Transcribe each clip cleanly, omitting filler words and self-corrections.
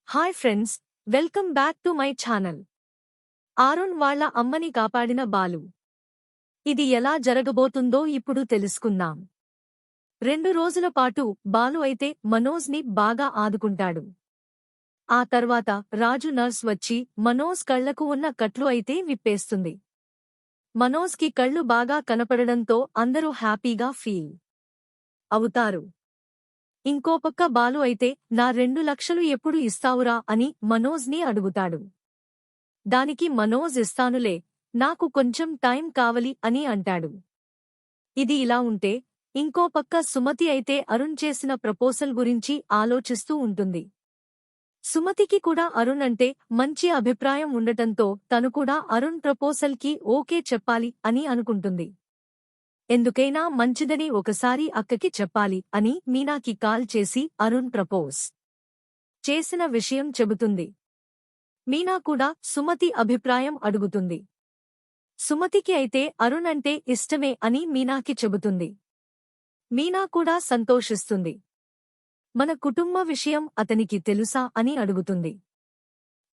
Hi friends, welcome back to my channel. Arun వాళ్ళ అమ్మని కాపాడిన బాలు. ఇది ఎలా జరగబోతుందో ఇప్పుడు తెలుసుకుందాం. 2 రోజుల పాటు బాలు అయితే మనోజ్ని బాగా ఆదుకుంటాడు. ఆ తర్వాత రాజు నర్స్ వచ్చి మనోజ్ కళ్లకు ఉన్న కట్లు అయితే విప్పేస్తుంది. మనోజ్కి కళ్ళు బాగా కనపడడంతో అందరూ హ్యాపీగా ఫీల్ అవుతారు. ఇంకో పక్క బాలు అయితే నా 2 లక్షలు ఎప్పుడు ఇస్తావురా అని మనోజ్ని అడుగుతాడు. దానికి మనోజ్ ఇస్తానులే, నాకు కొంచెం టైం కావలి అని అంటాడు. ఇది ఇలా ఉంటే ఇంకో పక్క సుమతి అయితే అరుణ్ చేసిన ప్రపోజల్ గురించి ఆలోచిస్తూ ఉంటుంది. సుమతికి కూడా అరుణ్ అంటే మంచి అభిప్రాయం ఉండటంతో తను కూడా అరుణ్ ప్రపోజల్కి ఓకే చెప్పాలి అని అనుకుంటుంది. ఎందుకైనా మంచిదని ఒకసారి అక్కకి చెప్పాలి అని మీనాకి కాల్ చేసి అరుణ్ ప్రపోజ్ చేసిన విషయం చెబుతుంది. మీనా కూడా సుమతి అభిప్రాయం అడుగుతుంది. సుమతికి అయితే అరుణ్ అంటే ఇష్టమే అని మీనాకి చెబుతుంది. మీనా కూడా సంతోషిస్తుంది. మన కుటుంబ విషయం అతనికి తెలుసా అని అడుగుతుంది.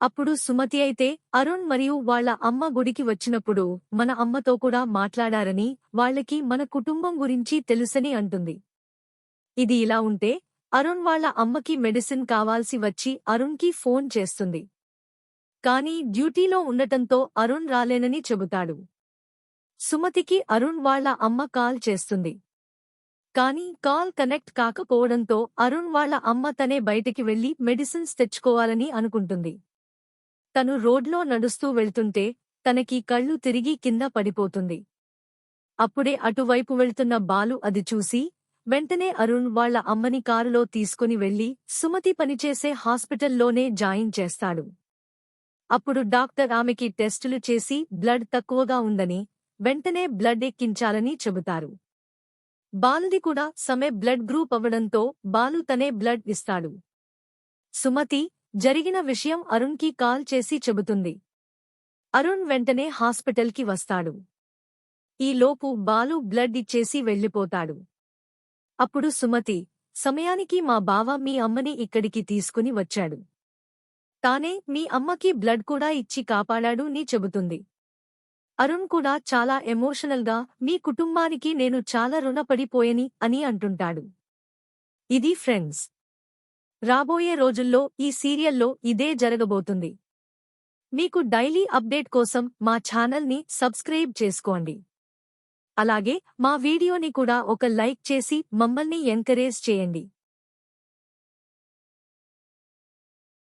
అప్పుడు సుమతి అయితే అరుణ్ మరియు వాళ్ళ అమ్మ గుడికి వచ్చినప్పుడు మన అమ్మతో కూడా మాట్లాడారని, వాళ్ళకి మన కుటుంబం గురించి తెలుసని అంటుంది. ఇది ఇలా ఉంటే అరుణ్ వాళ్ళ అమ్మకి మెడిసిన్ కావాల్సి వచ్చి అరుణ్కి ఫోన్ చేస్తుంది. కానీ డ్యూటీలో ఉండటంతో అరుణ్ రాలేనని చెబుతాడు. సుమతికి అరుణ్ వాళ్ళ అమ్మ కాల్ చేస్తుంది. కానీ కాల్ కనెక్ట్ కాకపోవడంతో అరుణ్ వాళ్ళ అమ్మ తనే బయటికి వెళ్లి మెడిసిన్స్ తెచ్చుకోవాలని అనుకుంటుంది. తను రోడ్లో నడుస్తూ వెళ్తుంటే తనకి కళ్ళు తిరిగి కింద పడిపోతుంది. అప్పుడే అటువైపు వెళ్తున్న బాలు అది చూసి వెంటనే అరుణ్ వాళ్ళ అమ్మని కారులో తీసుకుని వెళ్లి సుమతి పనిచేసే హాస్పిటల్లోనే జాయిన్ చేస్తాడు. అప్పుడు డాక్టర్ ఆమెకి టెస్టులు చేసి బ్లడ్ తక్కువగా ఉందని, వెంటనే బ్లడ్ ఎక్కించాలని చెబుతారు. బాలుది కూడా సమే బ్లడ్ గ్రూప్ అవ్వడంతో బాలు తనే బ్లడ్ ఇస్తాడు. సుమతి జరిగిన విషయం అరుణ్కి కాల్ చేసి చెబుతుంది. అరుణ్ వెంటనే హాస్పిటల్కి వస్తాడు. ఈలోపు బాలు బ్లడ్ ఇచ్చేసి వెళ్ళిపోతాడు. అప్పుడు సుమతి, సమయానికి మా బావ మీ అమ్మని ఇక్కడికి తీసుకుని వచ్చాడు. తానే మీ అమ్మకి బ్లడ్ కూడా ఇచ్చి కాపాడాడు ని చెబుతుంది. అరుణ్ కూడా చాలా ఎమోషనల్గా మీ కుటుంబానికి నేను చాలా రుణపడిపోయని అని అంటుంటాడు. ఇది ఫ్రెండ్స్, రాబోయే రోజుల్లో ఈ సీరియల్లో ఇదే జరగబోతుంది. మీకు డైలీ అప్డేట్ కోసం మా ఛానల్ని సబ్స్క్రైబ్ చేసుకోండి. అలాగే మా వీడియోని కూడా ఒక లైక్ చేసి మమ్మల్ని ఎంకరేజ్ చేయండి.